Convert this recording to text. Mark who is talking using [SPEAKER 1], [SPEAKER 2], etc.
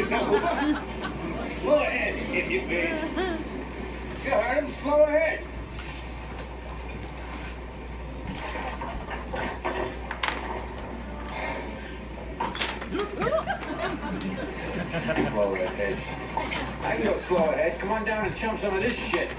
[SPEAKER 1] Slow ahead, if you please. You heard him. Slow ahead. Slow ahead. I can go slow ahead. Come on down and chump some of this shit.